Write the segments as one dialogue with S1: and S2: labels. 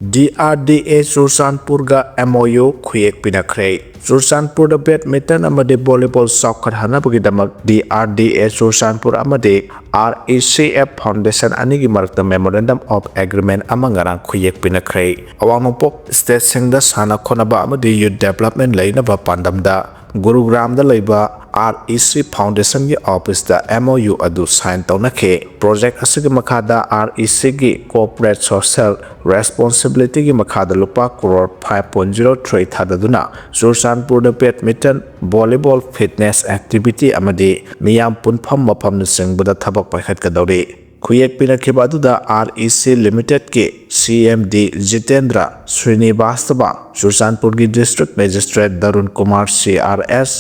S1: DRDA Churachandpurga MOU khuyek pinakre Churachandpurda badminton amadi volleyball saukhathanabagidamak DRDA Churachandpur amadi RECF Foundation anigi marakta memorandum of agreement amangarang khuyek pinakre awang nongpok state singda sana khonaba amadi youth development lainaba pandamda Gurugram da laiba REC Foundation gi office da MOU adu sign twnakhre project asigi makhada REC gi corporate social responsibility gi makhada lupa crore 5.03 thadaduna Churachandpur da badminton volleyball fitness activity amadi miyam punpham mafam singbuda thabak paikhat kadori khuyek pinakhiba aduda REC Limited ke CMD Jitendra Srinivastava Churachandpur gi district magistrate Darun Kumar CRS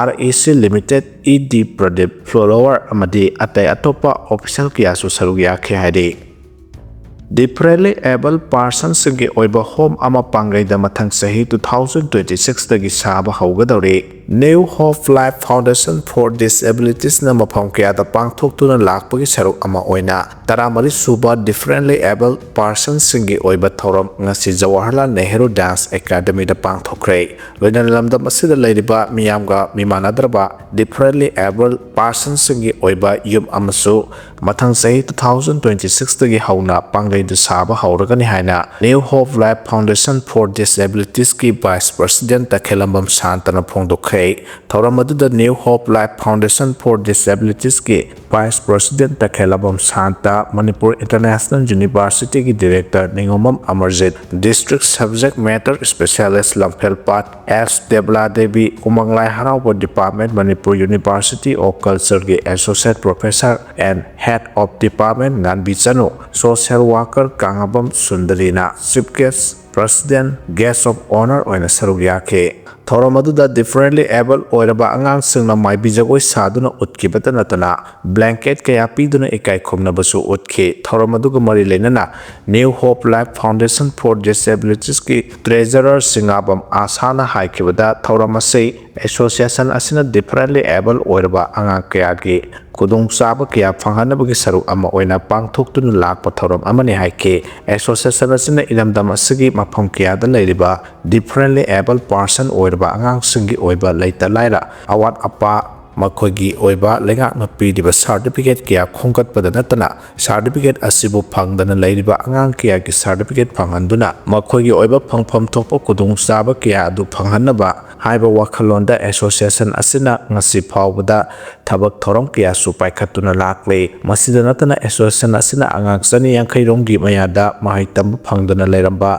S1: REC Limited ED Pradip Flower amadi atai atopa official kiyasu sarug yakhe haidi differently able persons ge oiba home ama pangai da mathang sahi 2026 dagi saba haugadori New Hope Life Foundation for Disabilities na mafam kaya da pangthoktuna lakpagi saruk ama oina taramari suba differently able persons ge oiba thoram ngasi Jawaharlal Nehru Dance Academy da pangthokre loina lamdam asida leiriba miyamga mimanadraba differently able persons ge oiba yum amasu mathang sahi 2026 dagi hauna pangai da saba hauragani haina New Hope Life Foundation for Disabilities ki Vice President Takhelambam Santana phongdokre Thoramadu the New Hope Life Foundation for Disabilities ki Vice President Takhelambam Santa Manipur International University ki Director Ningomam Amarjit District Subject Matter Specialist Lamphel-Pat S. Debla Devi Umanglai Harawa Department Manipur University of Culture ki Associate Professor and Head of Department Nganbichanu Social Worker Kangabam Sundarina Chief Guest President Guest of Honor oina sarug yakhe Thoramadu da differently able oiraba angang singna maibi jagoi saduna utkibata natana blanket kaya piduna ekai khomnabasu utke Thoramadu ga mari lenana New Hope Life Foundation for Disabilities ki treasurer singabam asana haikibada Thoramase association asina differently able oiraba angang kaya gi kudung saba kaya phanghanabagi saruk ama oina pangthoktuna lakpa thoram amani haike association asina ilamdam asigi mafam kaya da leiriba differently able person oiraba angang singi oiba leita laira awat apa makogi oiba lengak na pidiba certificate kaya khongkat pada natana certificate asibu phangdana leiriba angang kaya ki certificate phanghanduna makogi oiba phangpham thokpa kudung saba kaya adu phanghanaba haiba wakhalonda association asina ngasi phawbada thabak thorom kaya su paikhatuna lakle masida natana association asina angang chani yankhai rongi mayada mahaitam phangdana leiramba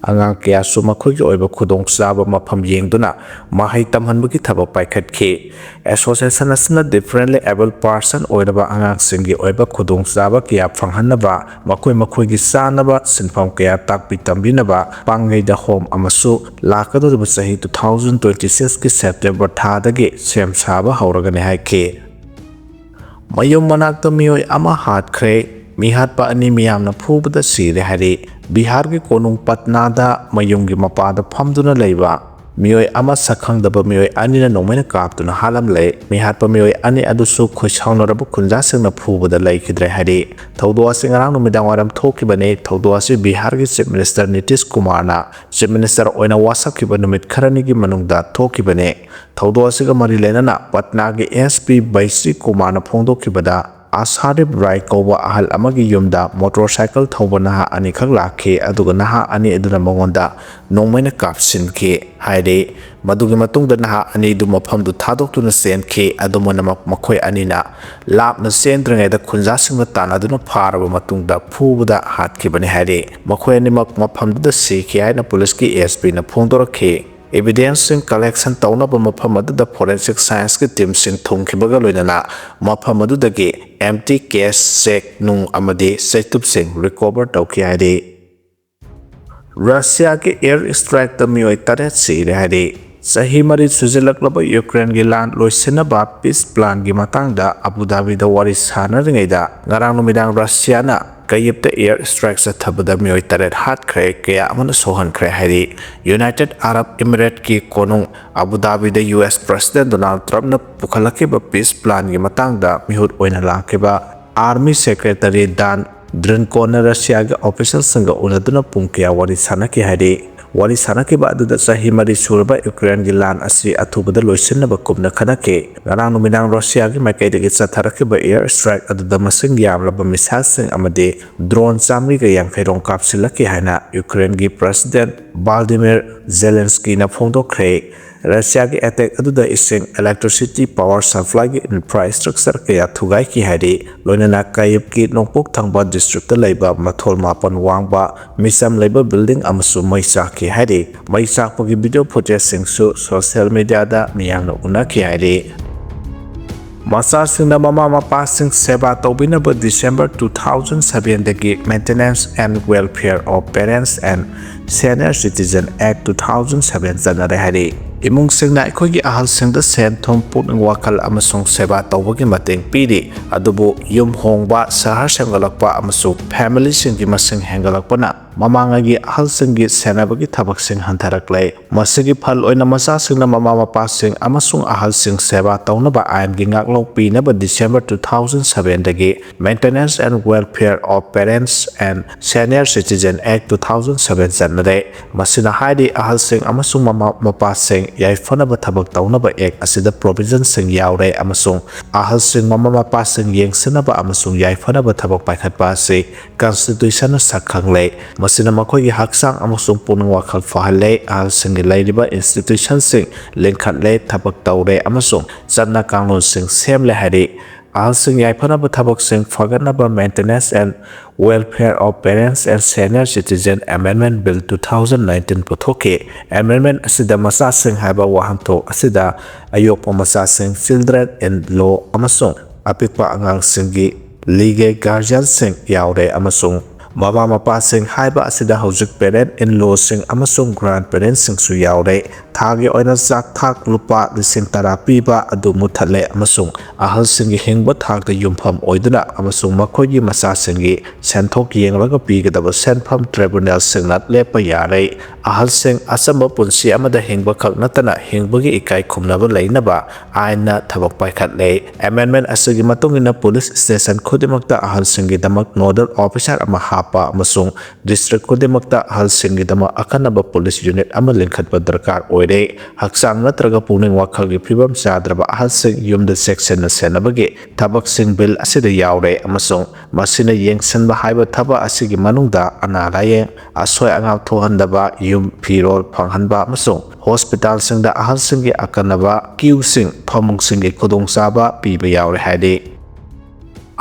S1: angang kaya su makhogi oiba khudong saba mafam yengduna mahaitam hanbugi thabak paikhatke association asina differently able person oiraba angang singi oiba khudong saba kaya phanghanaba makhogi sanaba sinpham kaya takpi tambinaba pangai da home amasu lakadoriba sahi 2026 ki September thadagi sem saba hauragani haike mayum manakta miyoi ama hatkre mihatpa ani miyamna fubada sire hari Bihar ki konung Patna da mayum gi mapada phamduna leiba miyoi ama sakhangdaba miyoi ani na nomena kaptuna halam le mihatpa miyoi ani adusu khoisaunarabu khunja singna phubada leikidre hari thawdo asing arang numidang waram thokibane thawdo asi Bihar ki Chief Minister Nitish Kumar na Chief Minister oina wasakhiba numit kharani gi manungda thokibane thawdo asiga mari lenana Patna gi SP Baisi Kumar na phongdokibada Asharib Rai Kowa ahal amagi yumda motorcycle thawba naha ani khak lakhe aduga naha ani eduna mongonda nongmaina kapsinke haide madugi matungda naha ani du mafam du thadoktuna senkhe adumana makhoi anina lapna sendrangai da khunja singna tanaduna pharaba matungda phubada hatkibani haide makhoi ani mafam da sekhe haina police ki SP na phongdorakhe Evidence collection tauna ba mafam da forensic science ki team sing thongkhibaga loinana mafam adudagi empty case check nung amadi setup sing recover tawki haide Russia ki air strike da miyoi taret sire haide sahi mari sujilaklaba Ukraine gi land loisinaba peace plan gi matangda Abu Dhabi da wari sanaringaida ngarang numidang Russia na Kayipta air strikes at Tabada Miyoi Taret Hat Kre Kaya Amana Sohan Kre Hari United Arab Emirates ki konung Abu Dhabi the US President Donald Trump na pukhalaki ba peace plan gi matang da mihut oina lakiba Army Secretary Dan ꯗ꯭ꯔꯤꯟꯀꯣꯟꯅ ꯔꯁꯤꯌꯥꯒꯤ ꯑꯣꯐꯤꯁꯤꯌꯦꯜꯁꯤꯡꯒ ꯎꯅꯗꯨꯅ ꯄꯨꯡ ꯀꯌꯥ ꯋꯥꯔꯤ ꯁꯥꯅꯈꯤ ꯍꯥꯏꯔꯤ ꯋꯥꯔꯤ ꯁꯥꯅꯈꯤꯕ ꯑꯗꯨꯗ ꯆꯍꯤ 4 ꯁꯨꯔꯕ ꯌꯨꯀ꯭ꯔꯦꯟꯒꯤ ꯂꯥꯟ ꯑꯁꯤ ꯑꯊꯨꯕꯗ ꯂꯣꯏꯁꯤꯟꯅꯕ ꯀꯨꯞꯅ ꯈꯟꯅꯈꯤ ꯉꯔꯥꯡ ꯅꯨꯃꯤꯗꯥꯡ ꯔꯁꯤꯌꯥꯒꯤ ꯃꯥꯏꯀꯩꯗꯒꯤ ꯆꯠꯊꯔꯛꯈꯤꯕ ꯑꯦꯌꯔ ꯁ꯭ꯇ꯭ꯔꯥꯏꯛ ꯑꯗꯨꯗ ꯃꯁꯤꯡ ꯌꯥꯝꯂꯕ ꯃꯤꯁꯥꯏꯜꯁꯤꯡ ꯑꯃꯗꯤ ꯗ꯭ꯔꯣꯟ 150 ꯔꯣꯝ ꯀꯥꯞꯁꯤꯜꯂꯛꯈꯤ ꯍꯥꯏꯅ ꯌꯨꯀ꯭ꯔꯦꯟꯒꯤ ꯄ꯭ꯔꯦꯁꯤꯗꯦꯟꯠ ꯚ꯭ꯂꯥꯗꯤꯃꯤꯔ ꯖꯦꯂꯦꯟꯁꯀꯤꯅ ꯐꯣꯡꯗꯣꯛꯈ꯭ꯔꯦ ꯔꯁꯤꯌꯥꯒꯤ ꯑꯦꯇꯦꯛ ꯑꯗꯨꯗ ꯏꯁꯤꯡ ꯏꯂꯦꯛꯇ꯭ꯔꯤꯁꯤꯇꯤ ꯄꯥꯋꯔ ꯁꯄ꯭ꯂꯥꯏꯒꯤ ꯏꯟꯐ꯭ꯔꯥꯁꯇ꯭ꯔꯛꯆꯔ ꯀꯌꯥ ꯊꯨꯒꯥꯏꯈꯤ ꯍꯥꯏꯔꯤ ꯂꯣꯏꯅꯅ ꯀꯥꯌꯤꯞꯀꯤ ꯅꯣꯡꯄꯣꯛ ꯊꯪꯕ ꯗꯤꯁꯇ꯭ꯔꯤꯛꯇ ꯂꯩꯕ ꯃꯊꯣꯜ 9 ꯋꯥꯡꯕ ꯃꯤꯆꯝ ꯂꯩꯕ ꯕꯤꯜꯗꯤꯡ ꯑꯃꯁꯨ ꯃꯩ ꯆꯥꯛꯈꯤ ꯍꯥꯏꯔꯤ ꯃꯩ ꯆꯥꯛꯄꯒꯤ ꯚꯤꯗꯤꯑꯣ ꯐꯨꯇꯦꯖꯁꯤꯡꯁꯨ ꯁꯣꯁꯤꯌꯦꯜ ꯃꯤꯗꯤꯌꯥꯗ ꯃꯤꯌꯥꯝꯅ ꯎꯅꯈꯤ ꯍꯥꯏꯔꯤ ꯃꯆꯥꯁꯤꯡꯅ ꯃꯃꯥ ꯃꯄꯥꯁꯤꯡ ꯁꯦꯕꯥ ꯇꯧꯕꯤꯅꯕ ꯗꯤꯁꯦꯝꯕꯔ 2007ꯗꯒꯤ maintenance and welfare of parents and senior citizen act 2007 ꯆꯠꯅꯔꯦ ꯍꯥꯏꯔꯤ ꯏꯃꯨꯡꯁꯤꯡꯅ ꯑꯩꯈꯣꯏꯒꯤ ꯑꯍꯜꯁꯤꯡꯗ ꯁꯦꯟ-ꯊꯨꯝ ꯄꯨꯛꯅꯤꯡ ꯋꯥꯈꯜ ꯑꯃꯁꯨꯡ ꯁꯦꯕꯥ ꯇꯧꯕꯒꯤ ꯃꯇꯦꯡ ꯄꯤꯔꯤ ꯑꯗꯨꯕꯨ ꯌꯨꯝ ꯍꯣꯡꯕ ꯁꯍꯔ ꯁꯦꯝꯒꯠꯂꯛꯄ ꯑꯃꯁꯨꯡ ꯐꯦꯃꯤꯂꯤꯁꯤꯡꯒꯤ ꯃꯁꯤꯡ ꯍꯦꯟꯒꯠꯂꯛꯄꯅ ꯃꯃꯥꯡꯉꯩꯒꯤ ꯑꯍꯜꯁꯤꯡꯒꯤ ꯁꯦꯟꯅꯕꯒꯤ ꯊꯕꯛꯁꯤꯡ ꯍꯟꯊꯔꯛꯂꯦ ꯃꯁꯤꯒꯤ ꯐꯜ ꯑꯣꯏꯅ ꯃꯆꯥꯁꯤꯡꯅ ꯃꯃꯥ ꯃꯄꯥꯁꯤꯡ ꯑꯃꯁꯨꯡ ꯑꯍꯜꯁꯤꯡ ꯁꯦꯕꯥ ꯇꯧꯅꯕ ꯑꯥꯏꯟꯒꯤ ꯉꯥꯛꯂꯧ ꯄꯤꯅꯕ ꯗꯤꯁꯦꯝꯕꯔ 2007ꯗꯒꯤ maintenance and welfare of parents and senior citizen act 2007 ꯆꯠꯅꯔꯦ ꯃꯁꯤꯅ ꯍꯥꯏꯔꯤ ꯑꯍꯜꯁꯤꯡ ꯑꯃꯁꯨꯡ ꯃꯃꯥ ꯃꯄꯥꯁꯤꯡ ꯌꯥꯏꯐꯅꯕ ꯊꯕꯛ ꯇꯧꯅꯕ ꯑꯦꯛ ꯑꯁꯤꯗ ꯄ꯭ꯔꯣꯚꯤꯖꯟꯁꯤꯡ ꯌꯥꯎꯔꯦ ꯑꯃꯁꯨꯡ ꯑꯍꯜꯁꯤꯡ ꯃꯃꯥ ꯃꯄꯥꯁꯤꯡ ꯌꯦꯡꯁꯤꯟꯅꯕ ꯑꯃꯁꯨꯡ ꯌꯥꯏꯐꯅꯕ ꯊꯕꯛ ꯄꯥꯏꯈꯠꯄ ꯑꯁꯤ ꯀꯟꯁꯇꯤꯇ꯭ꯌꯨꯁꯟꯅ ꯁꯛꯈꯪꯂꯦ ꯃꯁꯤꯅ ꯃꯈꯣꯏꯒꯤ ꯍꯛꯆꯥꯡ ꯑꯃꯁꯨꯡ ꯄꯨꯛꯅꯤꯡ ꯋꯥꯈꯜ ꯐꯍꯜꯂꯦ ꯑꯍꯜꯁꯤꯡꯒꯤ ꯂꯩꯔꯤꯕ ꯏꯟꯁꯇꯤꯇ꯭ꯌꯨꯁꯟꯁꯤꯡ ꯂꯤꯡꯈꯠꯂꯦ ꯊꯕꯛ ꯇꯧꯔꯦ ꯑꯃꯁꯨꯡ ꯆꯠꯅ ꯀꯥꯡꯂꯣꯟꯁꯤꯡ ꯁꯦꯝꯂꯦ ꯍꯥꯏꯔꯤ ꯑꯍꯜꯁꯤꯡ ꯌꯥꯏꯐꯅꯕ ꯊꯕꯛꯁꯤꯡ ꯐꯒꯠꯅꯕ maintenance and welfare of parents and senior citizen amendment bill 2019 ꯄꯨꯊꯣꯛꯈꯤ ꯑꯦꯃꯦꯟꯗꯃꯦꯟꯠ ꯑꯁꯤꯗ ꯃꯆꯥꯁꯤꯡ ꯍꯥꯏꯕ ꯋꯥꯍꯟꯊꯣꯛ ꯑꯁꯤꯗ ꯑꯌꯣꯛꯄ ꯃꯆꯥꯁꯤꯡ ꯆꯤꯜꯗ꯭ꯔꯦꯟ ꯏꯟ ꯂꯣ ꯑꯃꯁꯨꯡ ꯑꯄꯤꯛꯄ ꯑꯉꯥꯡꯁꯤꯡꯒꯤ ꯂꯤꯒꯦꯜ ꯒꯥꯔꯖꯤꯌꯟꯁꯤꯡ ꯌꯥꯎꯔꯦ ꯑꯃꯁꯨꯡ ꯃꯃꯥ ꯃꯄꯥꯁꯤꯡ ꯍꯥꯏꯕ ꯑꯁꯤꯗ ꯍꯧꯖꯤꯛ ꯄꯦꯔꯦꯟꯠ ꯏꯟ ꯂꯣꯁꯤꯡ ꯑꯃꯁꯨꯡ ꯒ꯭ꯔꯥꯟ ꯄꯦꯔꯦꯟꯠꯁꯤꯡꯁꯨ ꯌꯥꯎꯔꯦ ꯊꯥꯒꯤ ꯑꯣꯏꯅ ꯆꯥꯛ ꯊꯥꯛ ꯂꯨꯄꯥ 10,000 ꯄꯤꯕ ꯑꯗꯨ ꯃꯨꯠꯊꯠꯂꯦ ꯑꯃꯁꯨꯡ ꯑꯍꯜꯁꯤꯡꯒꯤ ꯍꯤꯡꯕ ꯊꯥꯛꯇ ꯌꯨꯝꯐꯝ ꯑꯣꯏꯗꯨꯅ ꯑꯃꯁꯨꯡ ꯃꯈꯣꯏꯒꯤ ꯃꯆꯥꯁꯤꯡꯒꯤ ꯁꯦꯟꯊꯣꯛ ꯌꯦꯡꯂꯒ ꯄꯤꯒꯗꯕ ꯁꯦꯟꯐꯝ ꯇ꯭ꯔꯤꯕꯨꯅꯦꯜꯁꯤꯡꯅ ꯂꯦꯞꯄ ꯌꯥꯔꯦ ꯑꯍꯜꯁꯤꯡ ꯑꯆꯝꯕ ꯄꯨꯟꯁꯤ ꯑꯃꯗ ꯍꯤꯡꯕ ꯈꯛ ꯅꯠꯇꯅ ꯍꯤꯡꯕꯒꯤ ꯏꯀꯥꯏ ꯈꯨꯝꯅꯕ ꯂꯩꯅꯕ ꯑꯥꯏꯟꯅ ꯊꯕꯛ ꯄꯥꯏꯈꯠꯂꯦ ꯑꯦꯃꯦꯟꯗꯃꯦꯟꯠ ꯑꯁꯤꯒꯤ ꯃꯇꯨꯡꯏꯟꯅ ꯄꯨꯂꯤꯁ ꯁ꯭ꯇꯦꯁꯟ ꯈꯨꯗꯤꯡꯃꯛꯇ ꯑꯍꯜꯁꯤꯡꯒꯤꯗꯃꯛ ꯅꯣꯗꯜ ꯑꯣꯐꯤꯁꯥꯔ ꯑꯃ ꯍꯥꯞꯄ ꯑꯃꯁꯨꯡ ꯗꯤꯁꯇ꯭ꯔꯤꯛ ꯈꯨꯗꯤꯡꯃꯛꯇ ꯑꯍꯜꯁꯤꯡꯒꯤꯗꯃꯛ ꯑꯈꯟꯅꯕ ꯄꯨꯂꯤꯁ ꯌꯨꯅꯤꯠ ꯑꯃ ꯂꯤꯡꯈꯠꯄ ꯗꯔꯀꯥꯔ ꯑꯣꯏꯔꯦ ꯍꯛꯆꯥꯡ ꯅꯠꯇ꯭ꯔꯒ ꯄꯨꯛꯅꯤꯡ ꯋꯥꯈꯜꯒꯤ ꯐꯤꯕꯝ ꯆꯥꯗ꯭ꯔꯕ ꯑꯍꯜꯁꯤꯡ ꯌꯨꯝꯗ ꯆꯦꯛꯁꯤꯟꯅ ꯁꯦꯟꯅꯕꯒꯤ ꯊꯕꯛꯁꯤꯡ ꯕꯤꯜ ꯑꯁꯤꯗ ꯌꯥꯎꯔꯦ ꯑꯃꯁꯨꯡ ꯃꯁꯤꯅ ꯌꯦꯡꯁꯤꯟꯕ ꯍꯥꯏꯕ ꯊꯕꯛ ꯑꯁꯤꯒꯤ ꯃꯅꯨꯡꯗ ꯑꯅꯥ ꯂꯥꯏꯌꯦꯡ ꯑꯁꯣꯏ ꯑꯉꯥꯝ ꯊꯣꯛꯍꯟꯗꯕ ꯌꯨꯝ ꯐꯤꯔꯣꯜ ꯐꯪꯍꯟꯕ ꯑꯃꯁꯨꯡ ꯍꯣꯁꯄꯤꯇꯥꯜꯁꯤꯡꯗ ꯑꯍꯜꯁꯤꯡꯒꯤ ꯑꯀꯟꯅꯕ ꯀ꯭ꯌꯨꯁꯤꯡ ꯐꯃꯨꯡꯁꯤꯡꯒꯤ ꯈꯨꯗꯣꯡꯆꯥꯕ ꯄꯤꯕ ꯌꯥꯎꯔꯦ ꯍꯥꯏꯔꯤ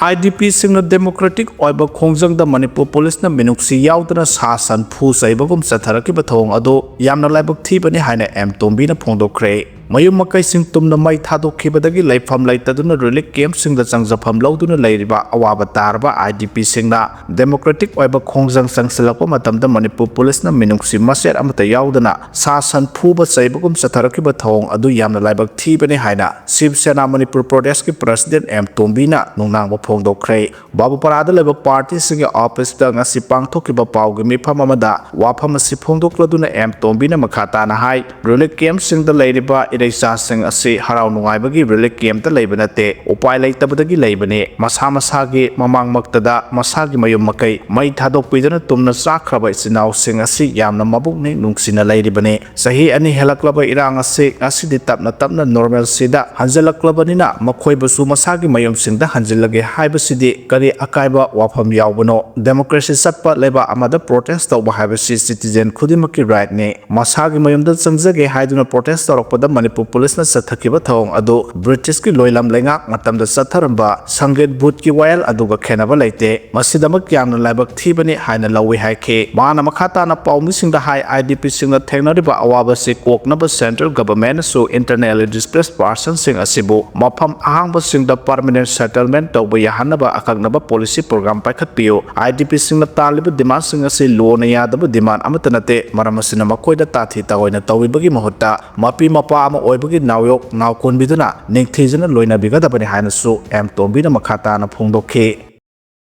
S1: IDPꯁꯤꯡꯅ ꯗꯦꯃꯣꯀ꯭ꯔꯦꯇꯤꯛ ꯑꯣꯏꯕ ꯈꯣꯡꯖꯪꯗ ꯃꯅꯤꯄꯨꯔ ꯄꯨꯂꯤꯁꯅ ꯃꯤꯅꯨꯡꯁꯤ ꯌꯥꯎꯗꯅ ꯁꯥ ꯁꯟ ꯐꯨ ꯆꯩꯕꯒꯨꯝ ꯆꯠꯊꯔꯛꯈꯤꯕ ꯊꯧꯑꯣꯡ ꯑꯗꯨ ꯌꯥꯝꯅ ꯂꯥꯏꯕꯛ ꯊꯤꯕꯅꯤ ꯍꯥꯏꯅ ꯑꯦꯝ ꯇꯣꯝꯕꯤꯅ ꯐꯣꯡꯗꯣꯛꯈ꯭ꯔꯦ ꯃꯌꯨꯝ ꯃꯀꯩꯁꯤꯡ ꯇꯨꯝꯅ ꯃꯩ ꯊꯥꯗꯣꯛꯈꯤꯕꯗꯒꯤ ꯂꯩꯐꯝ ꯂꯩꯇꯗꯨꯅ ꯔꯤꯂꯤꯐ ꯀꯦꯝꯞꯁꯤꯡꯗ ꯆꯪꯖꯐꯝ ꯂꯧꯗꯨꯅ ꯂꯩꯔꯤꯕ ꯑꯋꯥꯕ ꯇꯥꯔꯕ IDPꯁꯤꯡꯅ ꯗꯦꯃꯣꯀ꯭ꯔꯦꯇꯤक ꯑꯣꯏꯕ ꯈꯣꯡꯖꯪ ꯆꯪꯁꯤꯜꯂꯛꯄ ꯃꯇꯝꯗ ꯃꯅꯤꯄꯨꯔ ꯄꯨꯂꯤꯁꯅ ꯃꯤꯅꯨꯡꯁꯤ ꯃꯆꯦꯠ ꯑꯃꯠꯇ ꯌꯥꯎꯗꯅ ꯁꯥ ꯁꯟ ꯐꯨꯕ ꯆꯩꯕꯒꯨꯝ ꯆꯠꯊꯔꯛꯈꯤꯕ ꯊꯧꯑꯣꯡ ꯑꯗꯨ ꯌꯥꯝꯅ ꯂꯥꯏꯕꯛ ꯊꯤꯕꯅꯤ ꯍꯥꯏꯅ ꯁꯤꯕ ꯁꯦꯅꯥ ꯃꯅꯤꯄꯨꯔ ꯄ꯭ꯔꯗꯦꯁꯀꯤ ꯄ꯭ꯔꯦꯁꯤꯗꯦꯟꯠ ꯑꯦꯝ ꯇꯣꯝꯕꯤꯅ ꯅꯨꯡꯅꯥꯡꯕ ꯐꯣꯡꯗꯣꯛꯈ꯭ꯔꯦ ꯕꯥꯕꯨꯄꯥꯔꯥꯗ ꯂꯩꯕ ꯄꯥꯔꯇꯤꯁꯤꯡꯒꯤ ꯑꯣꯐꯤꯁꯇ ꯉꯁꯤ ꯄꯥꯡꯊꯣꯛꯈꯤꯕ ꯄꯥꯎꯒꯤ ꯃꯤꯐꯝ ꯑꯃꯗ ꯋꯥꯐꯝ ꯑꯁꯤ ꯐꯣꯡꯗꯣꯛꯂꯗꯨꯅ ꯑꯦꯝ ꯇꯣꯝꯕꯤꯅ ꯃꯈꯥ ꯇꯥꯅ ꯍꯥꯏ ꯔꯤꯂꯤꯐ ꯀꯦꯝꯞꯁꯤꯡꯗ ꯂꯩꯔꯤꯕ ꯏꯔꯩꯆꯥꯁꯤꯡ ꯑꯁꯤ ꯍꯔꯥꯎ ꯅꯨꯡꯉꯥꯏꯕꯒꯤ ꯔꯤꯂꯤꯐ ꯀꯦꯝꯞꯇ ꯂꯩꯕ ꯅꯠꯇꯦ ꯎꯄꯥꯏ ꯂꯩꯇꯕꯗꯒꯤ ꯂꯩꯕꯅꯤ ꯃꯁꯥ ꯃꯁꯥꯒꯤ ꯃꯃꯥꯡꯃꯛꯇꯗ ꯃꯁꯥꯒꯤ ꯃꯌꯨꯝ ꯃꯀꯩ ꯃꯩ ꯊꯥꯗꯣꯛꯄꯤꯗꯨꯅ ꯇꯨꯝꯅ ꯆꯥꯈ꯭ꯔꯕ ꯏꯆꯤꯟꯅꯥꯎꯁꯤꯡ ꯑꯁꯤ ꯌꯥꯝꯅ ꯃꯕꯨꯛꯅꯤꯡ ꯅꯨꯡꯁꯤꯅ ꯂꯩꯔꯤꯕꯅꯤ ꯆꯍꯤ 2 ꯍꯦꯜꯂꯛꯂꯕ ꯏꯔꯥꯡ ꯑꯁꯤ ꯉꯁꯤꯗꯤ ꯇꯞꯅ ꯇꯞꯅ ꯅꯣꯔꯃꯦꯜꯁꯤꯗ ꯍꯟꯖꯤꯜꯂꯛꯂꯕꯅꯤ나 ꯃꯈꯣꯏꯕꯨꯁꯨ ꯃꯁꯥꯒꯤ ꯃꯌꯨꯝꯁꯤꯡꯗ ꯍꯟꯖꯤꯜꯂꯒꯦ ꯍꯥꯏꯕꯁꯤꯗꯤ ꯀꯔꯤ ꯑꯀꯥꯏꯕ ꯋꯥꯐꯝ ꯌꯥꯎꯕꯅꯣ ꯗꯦꯃꯣꯀ꯭ꯔꯦꯁꯤ ꯆꯠꯄ ꯂꯩꯕꯥꯛ ꯑꯃꯗ ꯄ꯭ꯔꯣꯇꯦꯁ ꯇꯧꯕ ꯍꯥꯏꯕꯁꯤ ꯁꯤꯇꯤꯖꯦꯟ ꯈꯨꯗꯤꯡꯃꯛꯀꯤ ꯔꯥꯏꯠꯅꯤ ꯃꯁꯥꯒꯤ ꯃꯌꯨꯝꯗ ꯆꯪꯖꯒꯦ ꯍꯥꯏꯗꯨꯅ ꯄ꯭ꯔꯣꯇꯦꯁ ꯇꯧꯔꯛꯄꯗ ꯃꯅꯤꯄꯨꯔ ꯄꯨꯂꯤꯁꯅ ꯆꯠꯊꯈꯤꯕ ꯊꯧꯑꯣꯡ ꯑꯗꯨ ꯕ꯭ꯔꯤꯇꯤꯁꯀꯤ ꯂꯣꯏꯂꯝ ꯂꯩꯉꯥꯛ ꯃꯇꯝꯗ ꯆꯠꯊꯔꯝꯕ ꯁꯪꯒꯤꯠ ꯕꯨꯠꯀꯤ ꯋꯥꯌꯦꯜ ꯑꯗꯨꯒ ꯈꯦꯟꯅꯕ ꯂꯩꯇꯦ ꯃꯁꯤꯗꯃꯛ ꯌꯥꯝꯅ ꯂꯥꯏꯕꯛ ꯊꯤꯕꯅꯤ ꯍꯥꯏꯅ ꯂꯧꯏ ꯍꯥꯏꯈꯤ ꯃꯥꯅ ꯃꯈꯥ ꯇꯥꯅ ꯄꯥꯎꯃꯤꯁꯤꯡꯗ ꯍꯥꯏ IDPꯁꯤꯡꯅ ꯊꯦꯡꯅꯔꯤꯕ ꯑꯋꯥꯕꯁꯤ ꯀꯣꯛꯅꯕ ꯁꯦꯟꯇ꯭ꯔꯦꯜ ꯒꯚꯔꯟꯃꯦꯟꯠꯅꯁꯨ ꯏꯟꯇꯔꯅꯦꯜꯂꯤ ꯗꯤꯁꯄ꯭ꯂꯦꯁ ꯄꯥꯔꯁꯟꯁꯤꯡ ꯑꯁꯤꯕꯨ ꯃꯐꯝ ꯑꯍꯥꯡꯕꯁꯤꯡꯗ ꯄꯔꯃꯅꯦꯟꯠ ꯁꯦꯇꯜꯃꯦꯟꯠ ꯇꯧꯕ ꯌꯥꯍꯟꯅꯕ ꯑꯀꯛꯅꯕ ꯄꯣꯂꯤꯁꯤ ꯄ꯭ꯔꯣꯒ꯭ꯔꯥꯝ ꯄꯥꯏꯈꯠꯄꯤꯌꯨ IDPꯁꯤꯡꯅ ꯇꯥꯜꯂꯤꯕ ꯗꯤꯃꯥꯟꯁꯤꯡ ꯑꯁꯤ ꯂꯣꯅ ꯌꯥꯗꯕ ꯗꯤꯃꯥꯟ ꯑꯃꯠꯇ ꯅꯠꯇꯦ ꯃꯔꯝ ꯑꯁꯤꯅ ꯃꯈꯣꯏꯗ ꯇꯥꯊꯤ ꯇꯥꯑꯣꯏꯅ ꯇꯧꯕꯤꯕꯒꯤ ꯃꯍꯨꯠꯇ ꯃꯄꯤ ꯃꯄꯥ ꯑꯃ ꯑꯣꯏꯕꯒꯤ ꯅꯥꯎꯌꯣꯛ ꯅꯥꯎꯀꯣꯟꯕꯤꯗꯨꯅ ꯅꯤꯡꯊꯤꯖꯅ ꯂꯣꯏꯅꯕꯤꯒꯗꯕꯅꯤ ꯍꯥꯏꯅꯁꯨ ꯑꯦꯝ ꯇꯣꯝꯕꯤꯅ ꯃꯈꯥ ꯇꯥꯅ ꯐꯣꯡꯗꯣꯛꯈꯤ